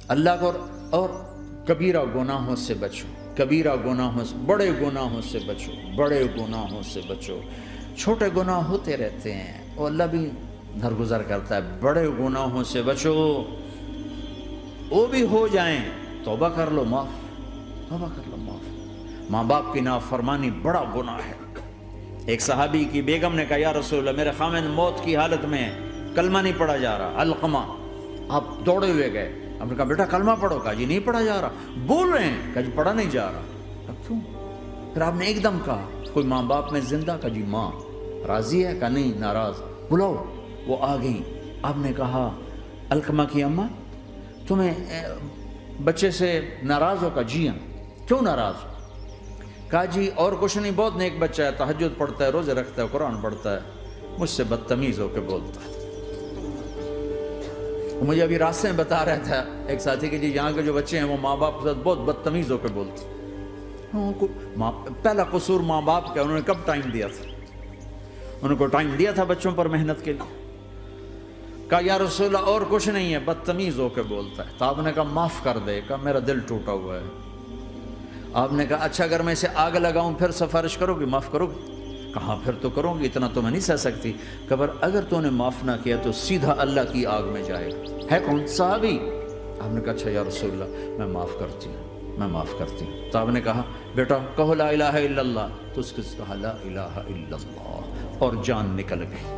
اللہ کو اور کبیرہ گناہوں سے بچو، کبیرہ گناہوں سے، بڑے گناہوں سے بچو، بڑے گناہوں سے بچو۔ چھوٹے گناہ ہوتے رہتے ہیں اور اللہ بھی درگزر کرتا ہے، بڑے گناہوں سے بچو، وہ بھی ہو جائیں توبہ کر لو معاف، توبہ کر لو معاف۔ ماں باپ کی نافرمانی بڑا گناہ ہے۔ ایک صحابی کی بیگم نے کہا یا رسول اللہ میرے خاوند موت کی حالت میں کلمہ نہیں پڑھا جا رہا، علقمہ۔ آپ دوڑے ہوئے گئے، آپ نے کہا بیٹا کلمہ پڑھو، کہا جی نہیں پڑھا جا رہا، بول رہے ہیں، کہا جی پڑھا نہیں جا رہا، کہا کیوں؟ پھر آپ نے ایک دم کہا کوئی ماں باپ میں زندہ؟ کہا جی ماں راضی ہے؟ کہا نہیں ناراض، بلاؤ۔ وہ آ گئیں، آپ نے کہا علقمہ کی اماں تمہیں بچے سے ناراض ہو؟ کہا جی ہاں۔ کیوں ناراض ہو؟ کہا جی اور کچھ نہیں، بہت نیک بچہ ہے، تہجد پڑھتا ہے، روزے رکھتا ہے، قرآن پڑھتا ہے، مجھ سے بدتمیز ہو کے بولتا ہے۔ مجھے ابھی راستے میں بتا رہا تھا ایک ساتھی کہ جی یہاں کے جو بچے ہیں وہ ماں باپ کے ساتھ بہت بدتمیز ہو کے بولتے ہیں۔ پہلا قصور ماں باپ کا، انہوں نے کب ٹائم دیا تھا؟ انہوں کو ٹائم دیا تھا بچوں پر محنت کے لیے؟ کہا یا رسول اللہ اور کچھ نہیں ہے، بدتمیز ہو کے بولتا ہے۔ تو آپ نے کہا معاف کر دے، کہا میرا دل ٹوٹا ہوا ہے۔ آپ نے کہا اچھا اگر میں اسے آگ لگاؤں پھر سفارش کرو گی، معاف کرو گی؟ کہا پھر تو کروں گی، اتنا تو میں نہیں سہ سکتی۔ خبر اگر تو نے معاف نہ کیا تو سیدھا اللہ کی آگ میں جائے گا۔ ہے کون؟ صحابی۔ آپ نے کہا اچھا یا رسول اللہ میں معاف کرتی ہوں، میں معاف کرتی ہوں۔ تو آپ نے کہا بیٹا کہو لا الہ الا اللہ، تو اس کے کہا لا الہ الا اللہ اور جان نکل گئی۔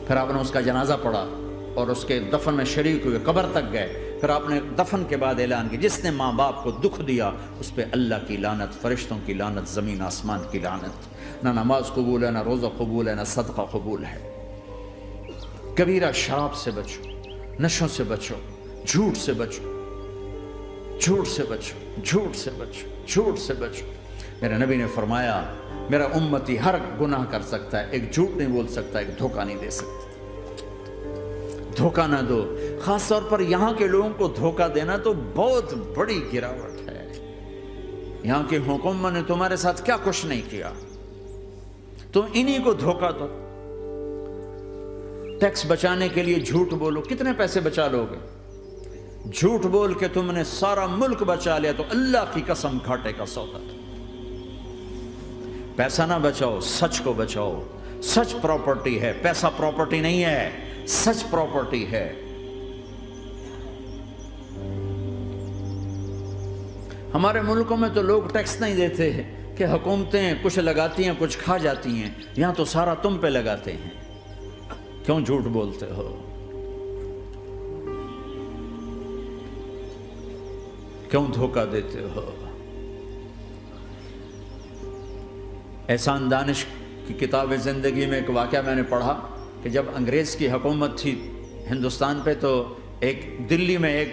پھر آپ نے اس کا جنازہ پڑھا اور اس کے دفن میں شریک ہوئے، قبر تک گئے۔ پھر آپ نے دفن کے بعد اعلان کیا جس نے ماں باپ کو دکھ دیا اس پہ اللہ کی لعنت، فرشتوں کی لعنت، زمین آسمان کی لعنت۔ نہ نماز قبول ہے، نہ روزہ قبول ہے، نہ صدقہ قبول ہے۔ کبیرہ شراب سے بچو، نشوں سے بچو، جھوٹ سے بچو، جھوٹ سے بچو، جھوٹ سے بچو، جھوٹ سے بچو۔ میرے نبی نے فرمایا میرا امتی ہر گناہ کر سکتا ہے، ایک جھوٹ نہیں بول سکتا، ایک دھوکہ نہیں دے سکتا۔ دھوکہ نہ دو، خاص طور پر یہاں کے لوگوں کو دھوکہ دینا تو بہت بڑی گراوٹ ہے۔ یہاں کی حکومت نے تمہارے ساتھ کیا کچھ نہیں کیا، تم انہی کو دھوکہ دو۔ ٹیکس بچانے کے لیے جھوٹ بولو، کتنے پیسے بچا لوگے؟ جھوٹ بول کے تم نے سارا ملک بچا لیا تو اللہ کی قسم گھاٹے کا سودا۔ پیسہ نہ بچاؤ، سچ کو بچاؤ۔ سچ پراپرٹی ہے، پیسہ پراپرٹی نہیں ہے، سچ پراپرٹی ہے۔ ہمارے ملکوں میں تو لوگ ٹیکس نہیں دیتے کہ حکومتیں کچھ لگاتی ہیں کچھ کھا جاتی ہیں، یہاں تو سارا تم پہ لگاتے ہیں۔ کیوں جھوٹ بولتے ہو؟ کیوں دھوکہ دیتے ہو؟ احسان دانش کی کتاب زندگی میں ایک واقعہ میں نے پڑھا کہ جب انگریز کی حکومت تھی ہندوستان پہ تو ایک دلی میں ایک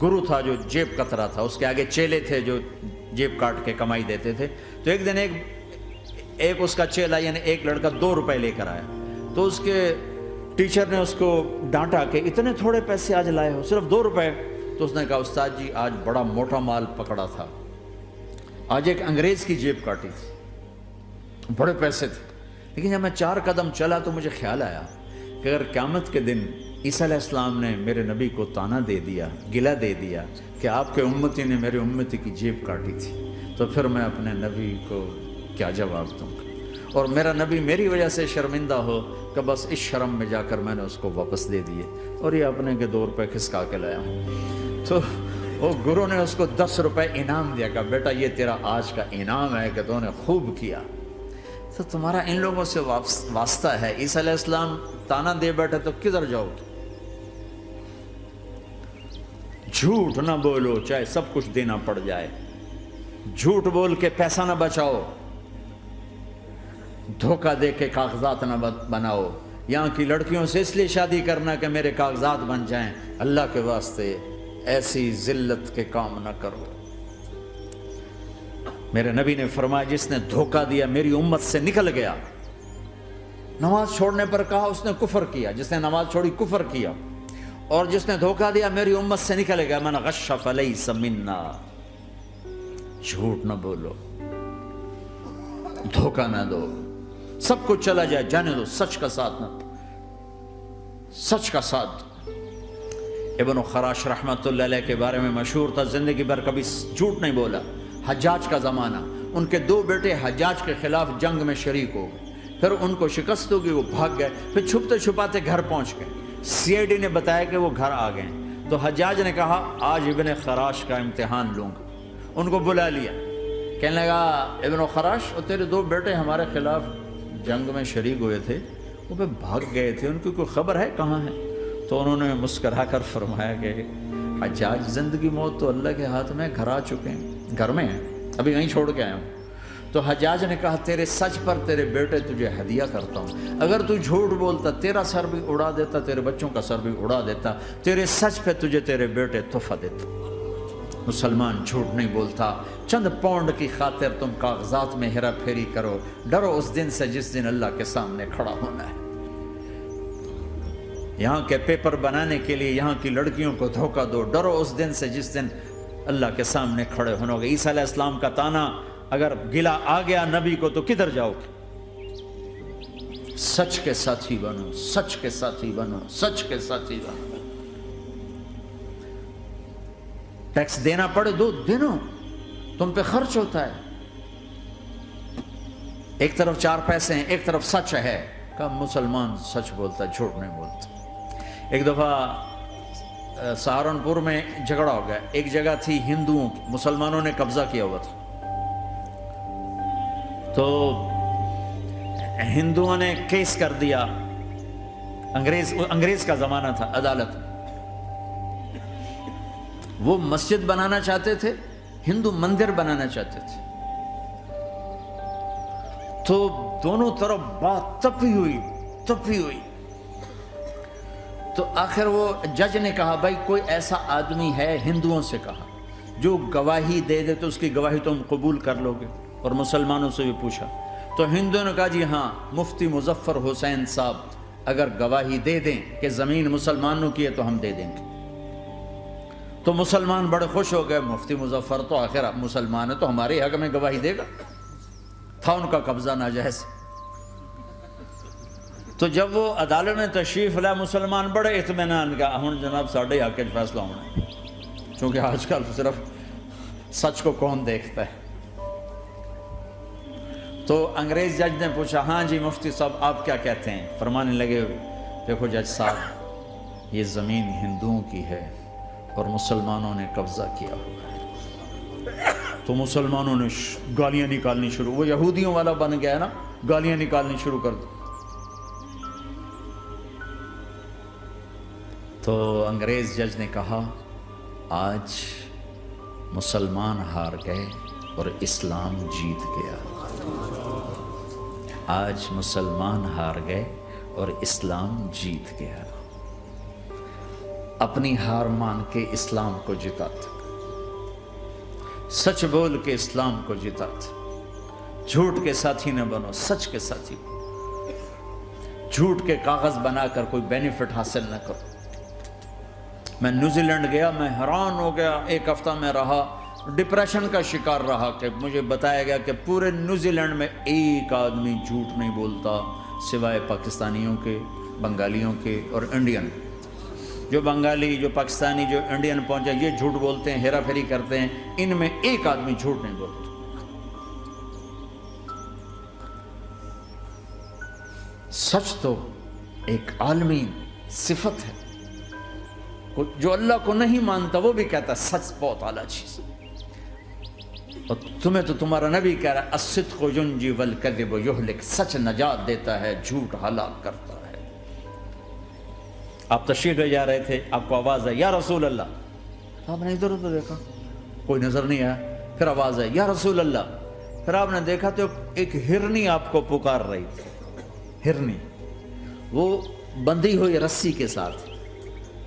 گرو تھا جو جیب کترا تھا، اس کے آگے چیلے تھے جو جیب کاٹ کے کمائی دیتے تھے۔ تو ایک دن ایک اس کا چیلا یعنی ایک لڑکا 2 روپے لے کر آیا، تو اس کے ٹیچر نے اس کو ڈانٹا کہ اتنے تھوڑے پیسے آج لائے ہو، صرف 2 روپے۔ تو اس نے کہا استاد جی آج بڑا موٹا مال پکڑا تھا، آج ایک انگریز کی جیب کاٹی تھی، بڑے پیسے تھے۔ لیکن جب میں 4 قدم چلا تو مجھے خیال آیا کہ اگر قیامت کے دن عیسیٰ علیہ السلام نے میرے نبی کو طعنہ دے دیا، گلہ دے دیا کہ آپ کے امتی نے میرے امتی کی جیب کاٹی تھی، تو پھر میں اپنے نبی کو کیا جواب دوں گا؟ اور میرا نبی میری وجہ سے شرمندہ ہو کہ بس اس شرم میں جا کر میں نے اس کو واپس دے دیے اور یہ اپنے کے 2 روپے کھسکا کے لایا ہوں۔ تو وہ گرو نے اس کو 10 روپے انعام دیا کہ بیٹا یہ تیرا آج کا انعام ہے کہ تو نے خوب کیا۔ تو تمہارا ان لوگوں سے واسطہ ہے، عیسیٰ علیہ السلام طعنہ دے بیٹھے تو کدھر جاؤ گے؟ جھوٹ نہ بولو چاہے سب کچھ دینا پڑ جائے، جھوٹ بول کے پیسہ نہ بچاؤ، دھوکہ دے کے کاغذات نہ بناؤ۔ یہاں کی لڑکیوں سے اس لیے شادی کرنا کہ میرے کاغذات بن جائیں، اللہ کے واسطے ایسی ذلت کے کام نہ کرو۔ میرے نبی نے فرمایا جس نے دھوکہ دیا میری امت سے نکل گیا۔ نماز چھوڑنے پر کہا اس نے کفر کیا، جس نے نماز چھوڑی کفر کیا، اور جس نے دھوکہ دیا میری امت سے نکل گیا۔ من غش فلیس منا۔ جھوٹ نہ بولو، دھوکہ نہ دو، سب کچھ چلا جائے جانے دو، سچ کا ساتھ نہ، سچ کا ساتھ۔ ابن خراش رحمۃ اللہ علیہ کے بارے میں مشہور تھا، زندگی بھر کبھی جھوٹ نہیں بولا۔ حجاج کا زمانہ، ان کے 2 بیٹے حجاج کے خلاف جنگ میں شریک ہو گئے، پھر ان کو شکست ہوگی، وہ بھاگ گئے، پھر چھپتے چھپاتے گھر پہنچ گئے۔ CID نے بتایا کہ وہ گھر آ گئے، تو حجاج نے کہا آج ابن خراش کا امتحان لوں گا۔ ان کو بلا لیا، کہنے لگا ابن خراش، اور تیرے 2 بیٹے ہمارے خلاف جنگ میں شریک ہوئے تھے، وہ پہ بھاگ گئے تھے، ان کی کوئی خبر ہے کہاں ہے؟ تو انہوں نے مسکرا کر فرمایا کہ حجاج، زندگی موت تو اللہ کے ہاتھ میں، گھر آ چکے ہیں، گھر میں ہیں، ابھی یہیں چھوڑ کے آیا ہوں۔ تو حجاج نے کہا تیرے سچ پر تیرے بیٹے تجھے ہدیہ کرتا ہوں، اگر تو جھوٹ بولتا تیرا سر بھی اڑا دیتا، تیرے بچوں کا سر بھی اڑا دیتا، تیرے سچ پہ تجھے تیرے بیٹے تحفہ دیتا۔ مسلمان جھوٹ نہیں بولتا۔ چند پاؤنڈ کی خاطر تم کاغذات میں ہیرا پھیری کرو، ڈرو اس دن سے جس دن اللہ کے سامنے کھڑا ہونا ہے۔ یہاں کے پیپر بنانے کے لیے یہاں کی لڑکیوں کو دھوکہ دو، ڈرو اس دن سے جس دن اللہ کے سامنے کھڑے ہونا ہوگا۔ عیسیٰ علیہ السلام کا تانا اگر گلا آ گیا نبی کو تو کدھر جاؤ گے؟ سچ کے ساتھی بنو، سچ کے ساتھی بنو، سچ کے ساتھی بنو۔ ٹیکس دینا پڑے دو، دینو، تم پہ خرچ ہوتا ہے۔ ایک طرف 4 پیسے ہیں، ایک طرف سچ ہے، کہ مسلمان سچ بولتا، جھوٹ نہیں بولتا۔ ایک دفعہ سہارنپور میں جھگڑا ہو گیا، ایک جگہ تھی ہندوؤں کی، مسلمانوں نے قبضہ کیا ہوا تھا، تو ہندوؤں نے کیس کر دیا، انگریز کا زمانہ تھا، عدالت، وہ مسجد بنانا چاہتے تھے، ہندو مندر بنانا چاہتے تھے، تو دونوں طرف بات تپی ہوئی۔ تو آخر وہ جج نے کہا بھائی کوئی ایسا آدمی ہے، ہندوؤں سے کہا، جو گواہی دے دے تو اس کی گواہی تم قبول کر لو گے؟ اور مسلمانوں سے بھی پوچھا، تو ہندوؤں نے کہا جی ہاں، مفتی مظفر حسین صاحب اگر گواہی دے دیں کہ زمین مسلمانوں کی ہے تو ہم دے دیں گے۔ تو مسلمان بڑے خوش ہو گئے، مفتی مظفر تو آخر مسلمان ہے تو ہمارے حق میں گواہی دے گا، تھا ان کا قبضہ ناجائز۔ تو جب وہ عدالت میں تشریف لائے، مسلمان بڑے اطمینان کا، ہن جناب ساڈے حق وچ فیصلہ ہونا ہے، چونکہ آج کل صرف سچ کو کون دیکھتا ہے۔ تو انگریز جج نے پوچھا ہاں جی مفتی صاحب آپ کیا کہتے ہیں؟ فرمانے لگے دیکھو جج صاحب، یہ زمین ہندوؤں کی ہے اور مسلمانوں نے قبضہ کیا ہوا ہے۔ تو مسلمانوں نے گالیاں نکالنی شروع، وہ یہودیوں والا بن گیا نا، گالیاں نکالنی شروع کر دی۔ تو انگریز جج نے کہا آج مسلمان ہار گئے اور اسلام جیت گیا، آج مسلمان ہار گئے اور اسلام جیت گیا۔ اپنی ہار مان کے اسلام کو جتاتا، سچ بول کے اسلام کو جتاتا۔ جھوٹ کے ساتھی نہ بنو، سچ کے ساتھی۔ جھوٹ کے کاغذ بنا کر کوئی بینیفٹ حاصل نہ کرو۔ میں نیوزی لینڈ گیا، میں حیران ہو گیا، 1 ہفتہ میں رہا، ڈپریشن کا شکار رہا کہ مجھے بتایا گیا کہ پورے نیوزی لینڈ میں ایک آدمی جھوٹ نہیں بولتا سوائے پاکستانیوں کے، بنگالیوں کے اور انڈین۔ جو بنگالی، جو پاکستانی، جو انڈین پہنچے یہ جھوٹ بولتے ہیں، ہیرا پھیری کرتے ہیں، ان میں ایک آدمی جھوٹ نہیں بولتا۔ سچ تو ایک عالمی صفت ہے، جو اللہ کو نہیں مانتا وہ بھی کہتا ہے سچ بہت اعلیٰ چیز ہے۔ اور تمہیں تو تمہارا نبی کہہ رہا ہے الصدق ینجی والکذب یہلک، سچ نجات دیتا ہے، جھوٹ ہلاک کرتا ہے۔ آپ تشریف لے جا رہے تھے، آپ کو آواز ہے یا رسول اللہ، آپ نے ادھر ادھر دیکھا، کوئی نظر نہیں آیا، پھر آواز ہے یا رسول اللہ، پھر آپ نے دیکھا تو ایک ہرنی آپ کو پکار رہی تھی، ہرنی، وہ بندھی ہوئی رسی کے ساتھ۔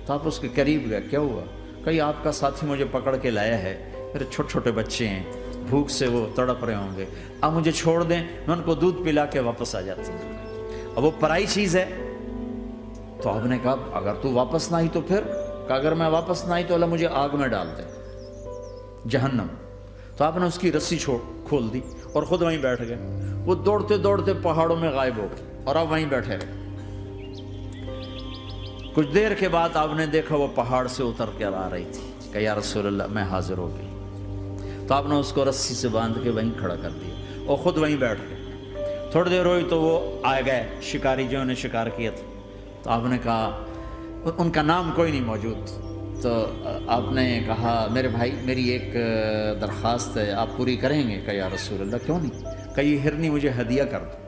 تو آپ اس کے قریب گئے، کیا ہوا؟ کہیں آپ کا ساتھی مجھے پکڑ کے لایا ہے، میرے چھوٹے چھوٹے بچے ہیں، بھوک سے وہ تڑپ رہے ہوں گے، آپ مجھے چھوڑ دیں، میں ان کو دودھ پلا کے واپس آ جاتی ہوں۔ اب وہ پرائی چیز ہے۔ تو آپ نے کہا اگر تو واپس نہ آئی تو پھر؟ کہ اگر میں واپس نہ آئی تو اللہ مجھے آگ میں ڈال دے، جہنم۔ تو آپ نے اس کی رسی کھول دی اور خود وہیں بیٹھ گئے۔ وہ دوڑتے دوڑتے پہاڑوں میں غائب ہو گئے اور آپ وہیں بیٹھے رہے۔ کچھ دیر کے بعد آپ نے دیکھا وہ پہاڑ سے اتر کر آ رہی تھی کہ یا رسول اللہ میں حاضر ہو گئی. تو آپ نے اس کو رسی سے باندھ کے وہیں کھڑا کر دیا اور خود وہیں بیٹھ گئے. تھوڑی دیر ہوئی تو وہ آ گئے شکاری جو انہیں شکار کیا تھا. تو آپ نے کہا, ان کا نام کوئی نہیں موجود, تو آپ نے کہا میرے بھائی میری ایک درخواست ہے, آپ پوری کریں گے؟ کہ یا رسول اللہ کیوں نہیں, کہ یہ ہرنی مجھے ہدیہ کر دو.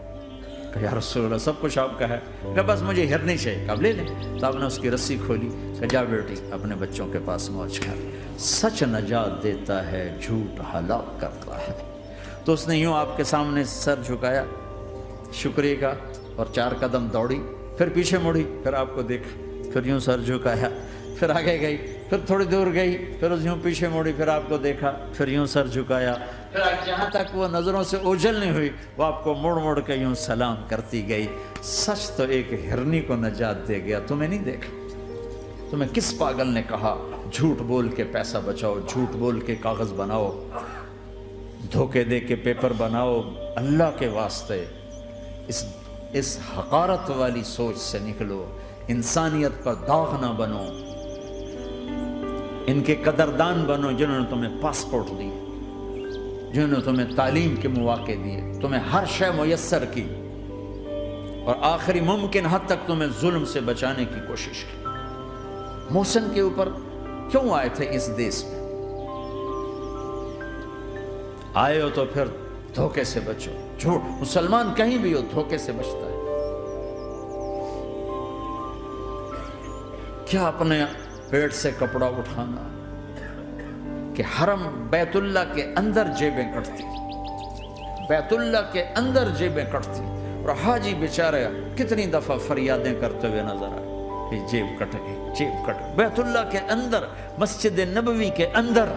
کہ یا رسول اللہ سب کچھ آپ کا ہے, کہ بس مجھے ہرنی چاہیے. کب لے لیں. تو آپ نے اس کی رسی کھولی, کہ جا بیٹی اپنے بچوں کے پاس موج کر. سچ نجات دیتا ہے, جھوٹ ہلاک کرتا ہے. تو اس نے یوں آپ کے سامنے سر جھکایا شکریہ کا, اور 4 قدم دوڑی, پھر پیچھے مڑی, پھر آپ کو دیکھا, پھر یوں سر جھکایا, پھر آگے گئی, پھر تھوڑی دور گئی, پھر یوں پیچھے مڑی, پھر آپ کو دیکھا, پھر یوں سر جھکایا, پھر جہاں تک وہ نظروں سے اوجھل نہیں ہوئی وہ آپ کو مڑ مڑ کے یوں سلام کرتی گئی. سچ تو ایک ہرنی کو نجات دے گیا, تمہیں نہیں دیکھا. تمہیں کس پاگل نے کہا جھوٹ بول کے پیسہ بچاؤ, جھوٹ بول کے کاغذ بناؤ, دھوکے دے کے پیپر بناؤ؟ اللہ کے واسطے اس حقارت والی سوچ سے نکلو, انسانیت پر داغ نہ بنو. ان کے قدردان بنو جنہوں نے تمہیں پاسپورٹ دیے, جنہوں نے تمہیں تعلیم کے مواقع دیے, تمہیں ہر شے میسر کی, اور آخری ممکن حد تک تمہیں ظلم سے بچانے کی کوشش کی. محسن کے اوپر کیوں آئے تھے اس دیس میں؟ آئے ہو تو پھر دھوکے سے بچو. جھوٹ, مسلمان کہیں بھی ہو دھوکے سے بچتا ہے. کیا اپنے پیٹ سے کپڑا اٹھانا کہ حرم بیت اللہ کے اندر جیبیں کٹتی, بیت اللہ کے اندر جیبیں کٹتی, اور حاجی بیچارہ کتنی دفعہ فریادیں کرتے ہوئے نظر آئے کہ جیب کٹ گئی, جیب کٹ گئی. بیت اللہ کے اندر, مسجد نبوی کے اندر